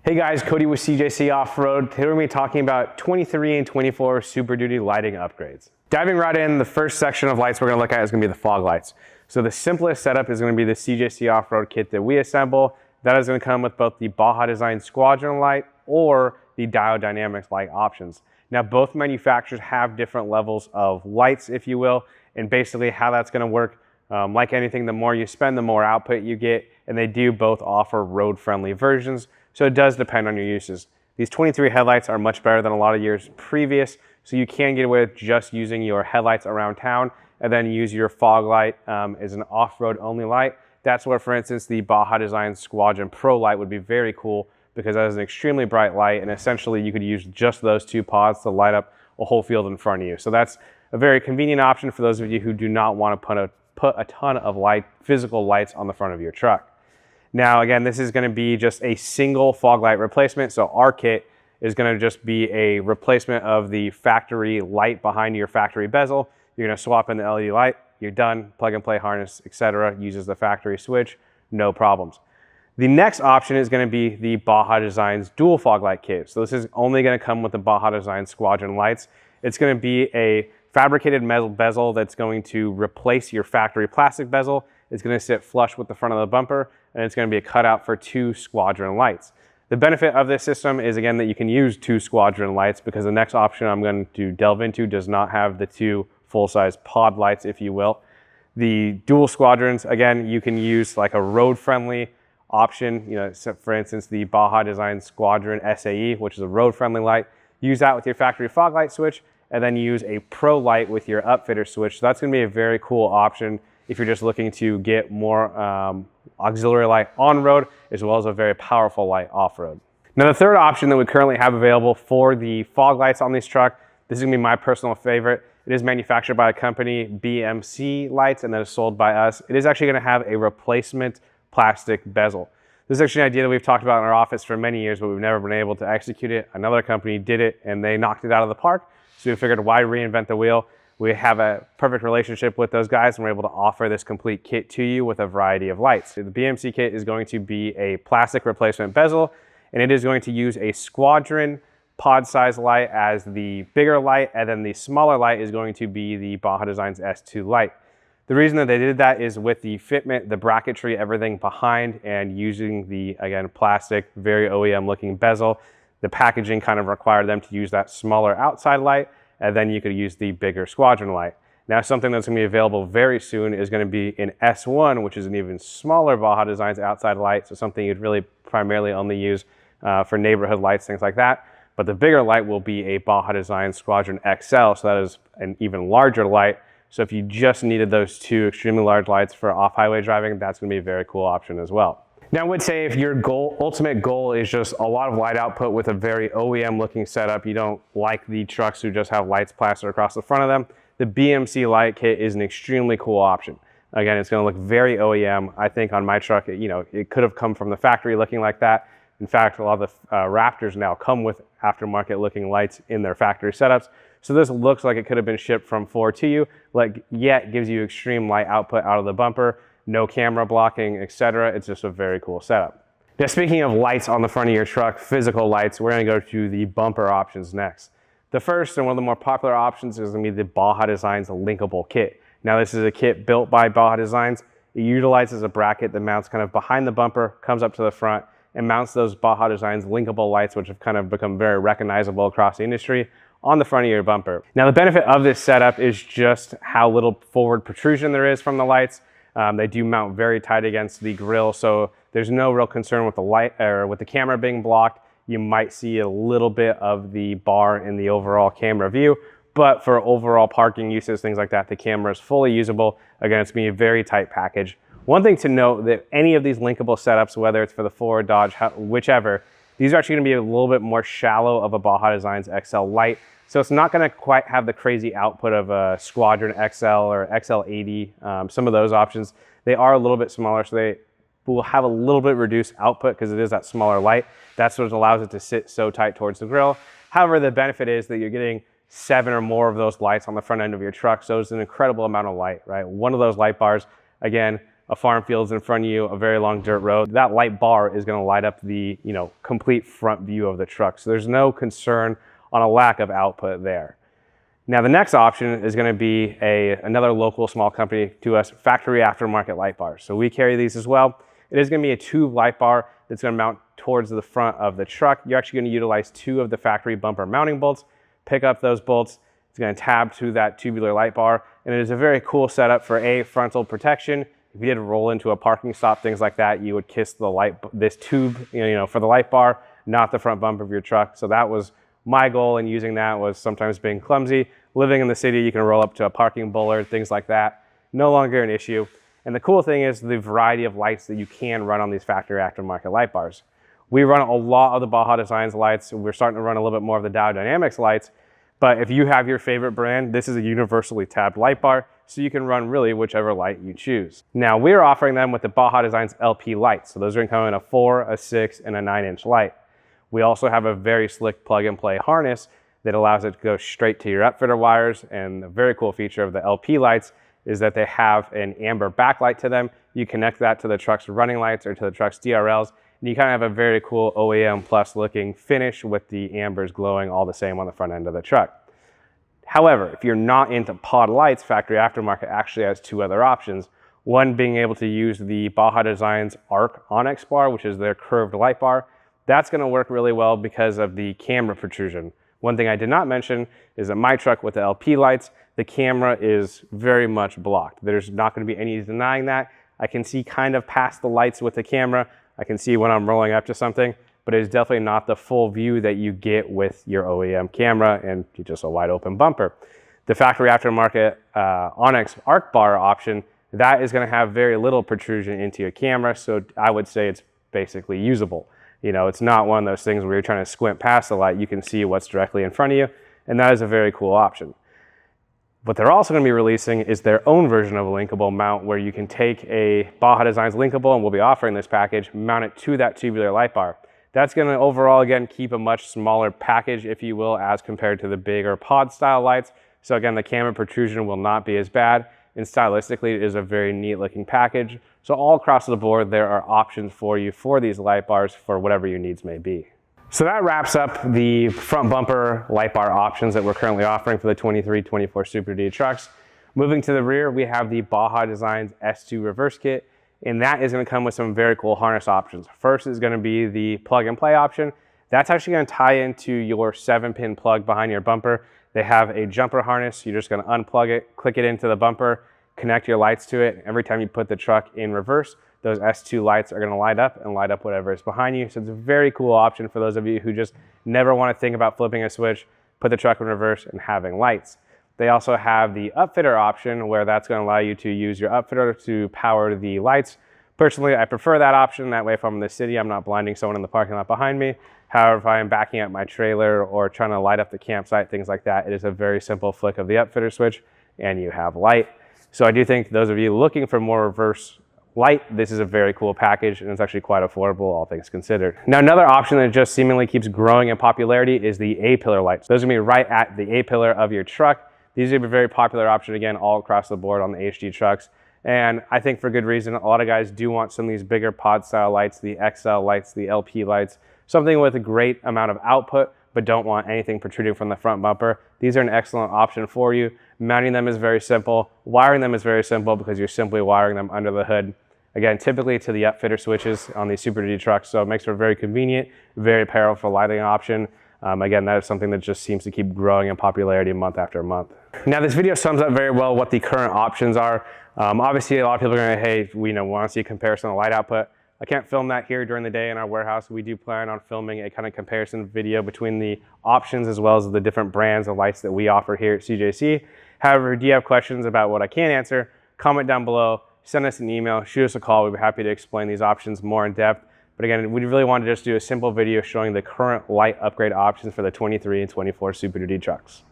Hey guys, Cody with CJC Off-Road. Today we're going to be talking about 23 and 24 Super Duty lighting upgrades. Diving right in, the first section of lights we're going to look at is going to be the fog lights. So the simplest setup is going to be the CJC Off-Road kit that we assemble. That is going to come with both the Baja Design Squadron light or the Diode Dynamics light options. Now both manufacturers have different levels of lights, if you will, and basically how that's going to work. Like anything, the more you spend, the more output you get, and they do both offer road-friendly versions. So it does depend on your uses. These 23 headlights are much better than a lot of years previous, so you can get away with just using your headlights around town and then use your fog light as an off-road only light. That's where, for instance, the Baja Design Squadron Pro light would be very cool because that is an extremely bright light, and essentially you could use just those two pods to light up a whole field in front of you. So that's a very convenient option for those of you who do not want to put a ton of physical lights on the front of your truck. Now, again, this is going to be just a single fog light replacement. So our kit is going to just be a replacement of the factory light behind your factory bezel. You're going to swap in the LED light. You're done. Plug and play harness, etc. Uses the factory switch. No problems. The next option is going to be the Baja Design's dual fog light kit. So this is only going to come with the Baja Design Squadron lights. It's going to be a fabricated metal bezel that's going to replace your factory plastic bezel. It's going to sit flush with the front of the bumper, and it's going to be a cutout for two Squadron lights. The benefit of this system is, again, that you can use two Squadron lights because the next option I'm going to delve into does not have the two full-size pod lights, if you will. The dual Squadrons, again, you can use like a road-friendly option. You know, for instance, the Baja Design Squadron SAE, which is a road-friendly light. Use that with your factory fog light switch, and then use a Pro light with your upfitter switch. So that's going to be a very cool option if you're just looking to get more auxiliary light on-road, as well as a very powerful light off-road. Now the third option that we currently have available for the fog lights on this truck, this is going to be my personal favorite. It is manufactured by a company, BMC Lights, and that is sold by us. It is actually going to have a replacement plastic bezel. This is actually an idea that we've talked about in our office for many years, but we've never been able to execute it. Another company did it, and they knocked it out of the park. So we figured, why reinvent the wheel? We have a perfect relationship with those guys, and we're able to offer this complete kit to you with a variety of lights. The BMC kit is going to be a plastic replacement bezel, and it is going to use a Squadron pod size light as the bigger light, and then the smaller light is going to be the Baja Designs S2 light. The reason that they did that is with the fitment, the bracketry, everything behind, and using the, again, plastic, very OEM looking bezel, the packaging kind of required them to use that smaller outside light, and then you could use the bigger Squadron light. Now, something that's going to be available very soon is going to be an S1, which is an even smaller Baja Designs outside light, so something you'd really primarily only use for neighborhood lights, things like that. But the bigger light will be a Baja Design Squadron XL, so that is an even larger light. So if you just needed those two extremely large lights for off-highway driving, that's going to be a very cool option as well. Now, I would say if your ultimate goal is just a lot of light output with a very OEM looking setup, you don't like the trucks who just have lights plastered across the front of them, the BMC light kit is an extremely cool option. Again, it's going to look very OEM. I think on my truck, it could have come from the factory looking like that. In fact, a lot of the Raptors now come with aftermarket looking lights in their factory setups. So this looks like it could have been shipped from Ford to you, yet gives you extreme light output out of the bumper. No camera blocking, etc. It's just a very cool setup. Now, speaking of lights on the front of your truck, physical lights, we're going to go to the bumper options next. The first and one of the more popular options is going to be the Baja Designs Linkable kit. Now, this is a kit built by Baja Designs. It utilizes a bracket that mounts kind of behind the bumper, comes up to the front, and mounts those Baja Designs Linkable lights, which have kind of become very recognizable across the industry, on the front of your bumper. Now, the benefit of this setup is just how little forward protrusion there is from the lights. They do mount very tight against the grill, so there's no real concern with the light or with the camera being blocked. You might see a little bit of the bar in the overall camera view, but for overall parking uses, things like that, the camera is fully usable. Again, it's going to be a very tight package. One thing to note that any of these linkable setups, whether it's for the Ford, Dodge, whichever, these are actually going to be a little bit more shallow of a Baja Designs XL light. So it's not going to quite have the crazy output of a Squadron XL or XL80. Some of those options, they are a little bit smaller, so they will have a little bit reduced output because it is that smaller light. That's what allows it to sit so tight towards the grill. However, the benefit is that you're getting 7 or more of those lights on the front end of your truck, so it's an incredible amount of light, right? One of those light bars, again, a farm field's in front of you, a very long dirt road, that light bar is going to light up the, complete front view of the truck. So there's no concern on a lack of output there. Now the next option is going to be another local small company to us, factory aftermarket light bars. So we carry these as well. It is going to be a tube light bar that's going to mount towards the front of the truck. You're actually going to utilize 2 of the factory bumper mounting bolts, pick up those bolts. It's going to tab to that tubular light bar, and it is a very cool setup for frontal protection. If you did roll into a parking stop, things like that, you would kiss this tube, for the light bar, not the front bumper of your truck. So that was my goal in using that, was sometimes being clumsy. Living in the city, you can roll up to a parking bollard, things like that. No longer an issue. And the cool thing is the variety of lights that you can run on these factory aftermarket light bars. We run a lot of the Baja Designs lights. We're starting to run a little bit more of the Diode Dynamics lights. But if you have your favorite brand, this is a universally tabbed light bar, so you can run really whichever light you choose. Now we're offering them with the Baja Designs LP lights. So those are going to come in a 4, a 6, and a 9-inch light. We also have a very slick plug and play harness that allows it to go straight to your upfitter wires. And the very cool feature of the LP lights is that they have an amber backlight to them. You connect that to the truck's running lights or to the truck's DRLs, and you kind of have a very cool OEM plus looking finish with the ambers glowing all the same on the front end of the truck. However, if you're not into pod lights, factory aftermarket actually has 2 other options. One being able to use the Baja Designs Arc Onyx bar, which is their curved light bar. That's going to work really well because of the camera protrusion. One thing I did not mention is that my truck with the LP lights, the camera is very much blocked. There's not going to be any denying that. I can see kind of past the lights with the camera. I can see when I'm rolling up to something, but it's definitely not the full view that you get with your OEM camera and just a wide open bumper. The factory aftermarket Onyx Arc bar option, that is going to have very little protrusion into your camera, so I would say it's basically usable. It's not one of those things where you're trying to squint past the light. You can see what's directly in front of you, and that is a very cool option. What they're also going to be releasing is their own version of a linkable mount, where you can take a Baja Designs linkable, and we'll be offering this package, mount it to that tubular light bar. That's going to overall, again, keep a much smaller package, if you will, as compared to the bigger pod style lights. So again, the camera protrusion will not be as bad, and stylistically it is a very neat looking package. So all across the board, there are options for you for these light bars for whatever your needs may be. So that wraps up the front bumper light bar options that we're currently offering for the 23-24 Super Duty trucks. Moving to the rear, we have the Baja Designs S2 reverse kit, and that is going to come with some very cool harness options. First is going to be the plug and play option. That's actually going to tie into your 7-pin plug behind your bumper. They have a jumper harness. You're just going to unplug it, click it into the bumper, connect your lights to it. Every time you put the truck in reverse, those S2 lights are going to light up and light up whatever is behind you. So it's a very cool option for those of you who just never want to think about flipping a switch, put the truck in reverse, and having lights. They also have the upfitter option, where that's going to allow you to use your upfitter to power the lights. Personally, I prefer that option. That way, if I'm in the city, I'm not blinding someone in the parking lot behind me. However, if I am backing up my trailer or trying to light up the campsite, things like that, it is a very simple flick of the upfitter switch and you have light. So I do think those of you looking for more reverse light, this is a very cool package, and it's actually quite affordable, all things considered. Now, another option that just seemingly keeps growing in popularity is the A-pillar lights. Those are going to be right at the A-pillar of your truck. These are a very popular option, again, all across the board on the HD trucks. And I think for good reason. A lot of guys do want some of these bigger pod style lights, the XL lights, the LP lights, something with a great amount of output, but don't want anything protruding from the front bumper. These are an excellent option for you. Mounting them is very simple. Wiring them is very simple because you're simply wiring them under the hood. Again, typically to the upfitter switches on these Super Duty trucks, so it makes for a very convenient, very powerful lighting option. Again, that is something that just seems to keep growing in popularity month after month. Now, this video sums up very well what the current options are. Obviously, a lot of people are going to, hey, we want to see a comparison of light output. I can't film that here during the day in our warehouse. We do plan on filming a kind of comparison video between the options as well as the different brands of lights that we offer here at CJC. However, do you have questions about what I can't answer? Comment down below, send us an email, shoot us a call. We'd be happy to explain these options more in depth. But again, we really want to just do a simple video showing the current light upgrade options for the 23 and 24 Super Duty trucks.